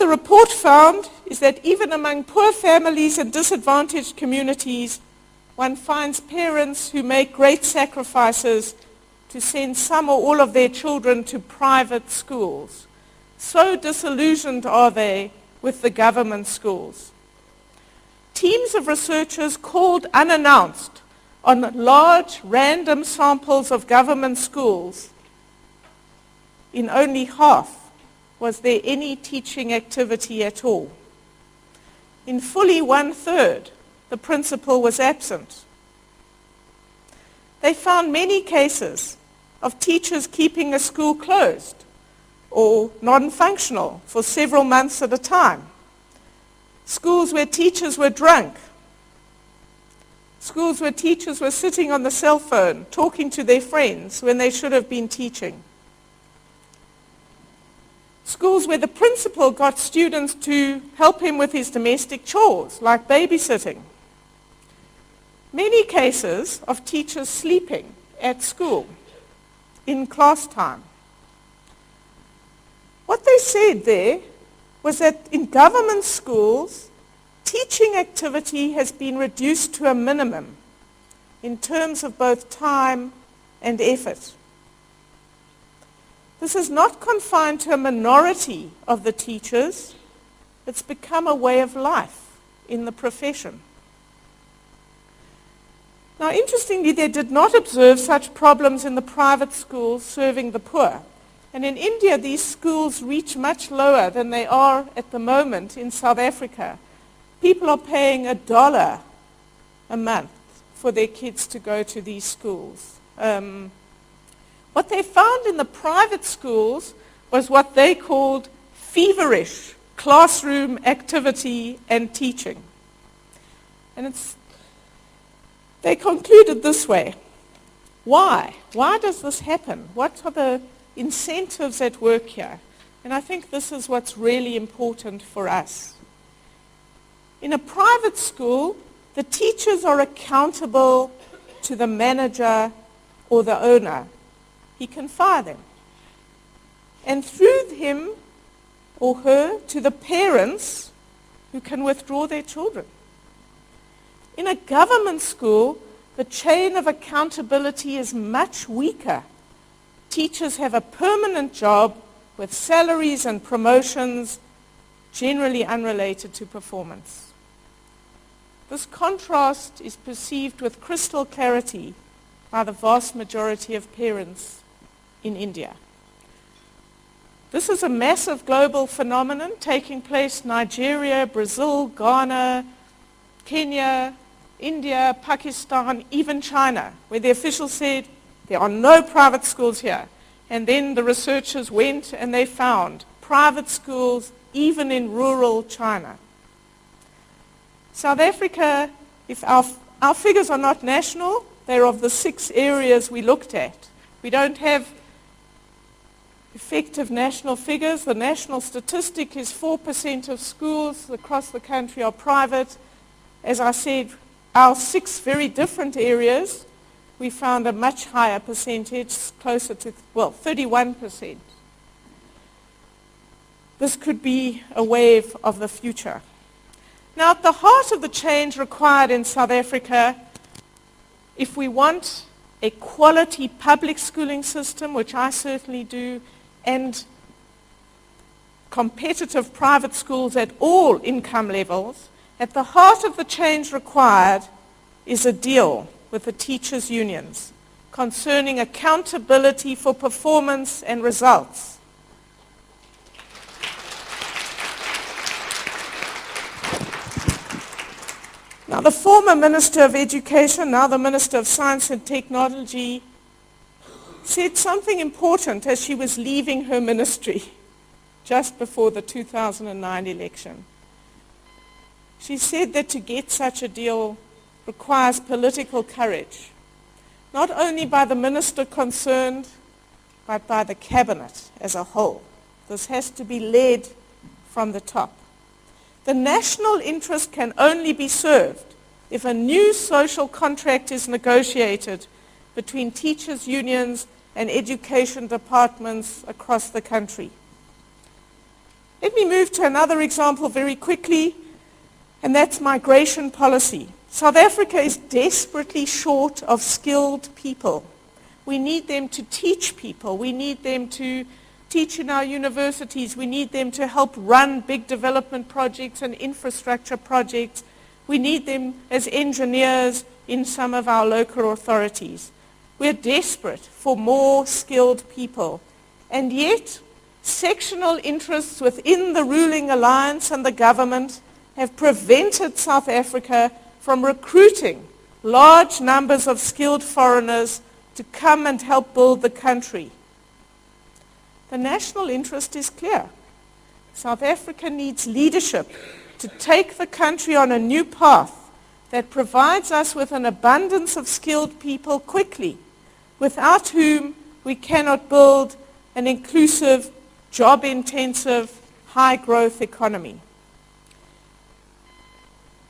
What the report found is that even among poor families and disadvantaged communities, one finds parents who make great sacrifices to send some or all of their children to private schools. So disillusioned are they with the government schools. Teams of researchers called unannounced on large random samples of government schools. In only half was there any teaching activity at all. In fully 1/3, the principal was absent. They found many cases of teachers keeping a school closed or non-functional for several months at a time. Schools where teachers were drunk. Schools where teachers were sitting on the cell phone talking to their friends when they should have been teaching. Schools where the principal got students to help him with his domestic chores, like babysitting. Many cases of teachers sleeping at school in class time. What they said there was that in government schools, teaching activity has been reduced to a minimum in terms of both time and effort. This is not confined to a minority of the teachers. It's become a way of life in the profession. Now, interestingly, they did not observe such problems in the private schools serving the poor. And in India, these schools reach much lower than they are at the moment in South Africa. People are paying $1 a month for their kids to go to these schools. What they found in the private schools was what they called feverish classroom activity and teaching. And they concluded this way. Why? Why does this happen? What are the incentives at work here? And I think this is what's really important for us. In a private school, the teachers are accountable to the manager or the owner. He can fire them. And through him or her to the parents who can withdraw their children. In a government school, the chain of accountability is much weaker. Teachers have a permanent job with salaries and promotions generally unrelated to performance. This contrast is perceived with crystal clarity by the vast majority of parents in India. This is a massive global phenomenon taking place in Nigeria, Brazil, Ghana, Kenya, India, Pakistan, even China, where the officials said there are no private schools here. And then the researchers went and they found private schools even in rural China. South Africa, if our figures are not national, they're of the 6 areas we looked at. We don't have effective national figures. The national statistic is 4% of schools across the country are private. As I said, our 6 very different areas, we found a much higher percentage, closer to, 31%. This could be a wave of the future. Now, at the heart of the change required in South Africa, if we want a quality public schooling system, which I certainly do, and competitive private schools at all income levels, at the heart of the change required is a deal with the teachers' unions concerning accountability for performance and results. Now, the former Minister of Education, now the Minister of Science and Technology, said something important as she was leaving her ministry just before the 2009 election. She said that to get such a deal requires political courage, not only by the minister concerned, but by the cabinet as a whole. This has to be led from the top. The national interest can only be served if a new social contract is negotiated between teachers' unions and education departments across the country. Let me move to another example very quickly, and that's migration policy. South Africa is desperately short of skilled people. We need them to teach people. We need them to teach in our universities. We need them to help run big development projects and infrastructure projects. We need them as engineers in some of our local authorities. We're desperate for more skilled people. And yet, sectional interests within the ruling alliance and the government have prevented South Africa from recruiting large numbers of skilled foreigners to come and help build the country. The national interest is clear. South Africa needs leadership to take the country on a new path that provides us with an abundance of skilled people quickly, without whom we cannot build an inclusive, job-intensive, high-growth economy.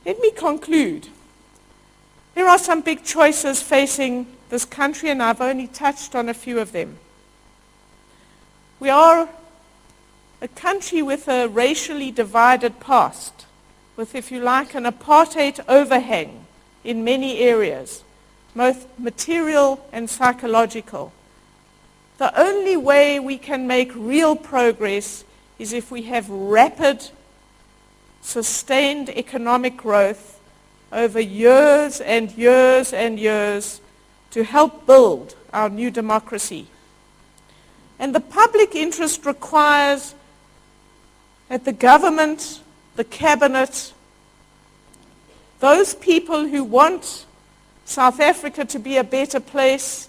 Let me conclude. There are some big choices facing this country, and I've only touched on a few of them. We are a country with a racially divided past, with, if you like, an apartheid overhang in many areas, both material and psychological. The only way we can make real progress is if we have rapid, sustained economic growth over years and years and years to help build our new democracy. And the public interest requires that the government, the cabinet, those people who want South Africa to be a better place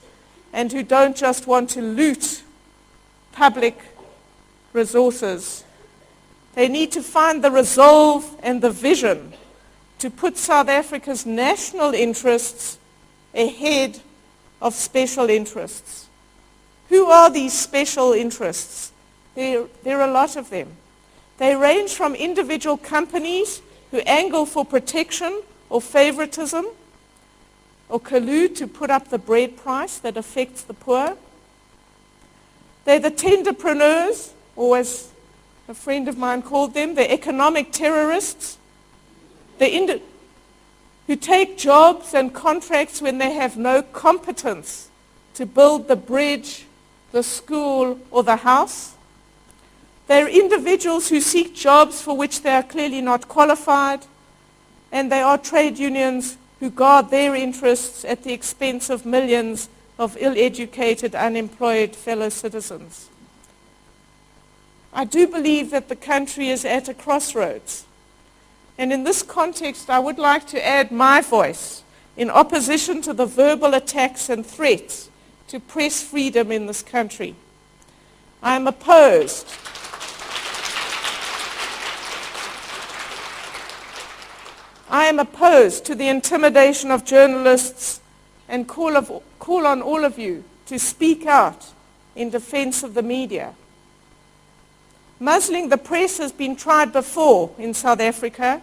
and who don't just want to loot public resources, they need to find the resolve and the vision to put South Africa's national interests ahead of special interests. Who are these special interests? There are a lot of them. They range from individual companies who angle for protection or favoritism or collude to put up the bread price that affects the poor. They're the tenderpreneurs, or as a friend of mine called them, the economic terrorists, who take jobs and contracts when they have no competence to build the bridge, the school, or the house. They're individuals who seek jobs for which they are clearly not qualified, and they are trade unions who guard their interests at the expense of millions of ill-educated, unemployed fellow citizens. I do believe that the country is at a crossroads. And in this context, I would like to add my voice in opposition to the verbal attacks and threats to press freedom in this country. I am opposed to the intimidation of journalists and call on all of you to speak out in defense of the media. Muzzling the press has been tried before in South Africa.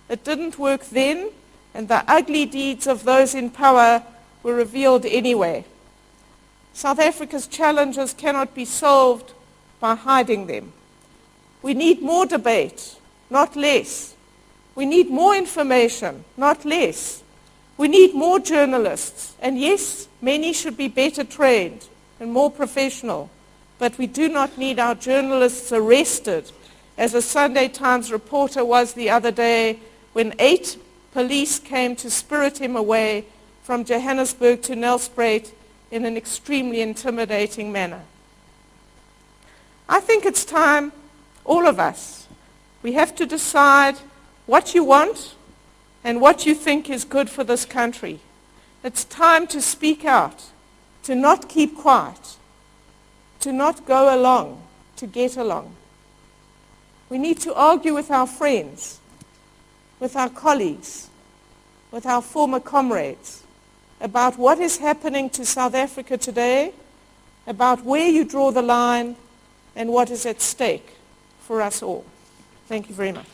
It didn't work then, and the ugly deeds of those in power were revealed anyway. South Africa's challenges cannot be solved by hiding them. We need more debate, not less. We need more information, not less. We need more journalists, and yes, many should be better trained and more professional. But we do not need our journalists arrested, as a Sunday Times reporter was the other day when 8 police came to spirit him away from Johannesburg to Nelspruit in an extremely intimidating manner. I think it's time, all of us, we have to decide what you want and what you think is good for this country. It's time to speak out, to not keep quiet, to not go along, to get along. We need to argue with our friends, with our colleagues, with our former comrades, about what is happening to South Africa today, about where you draw the line, and what is at stake for us all. Thank you very much.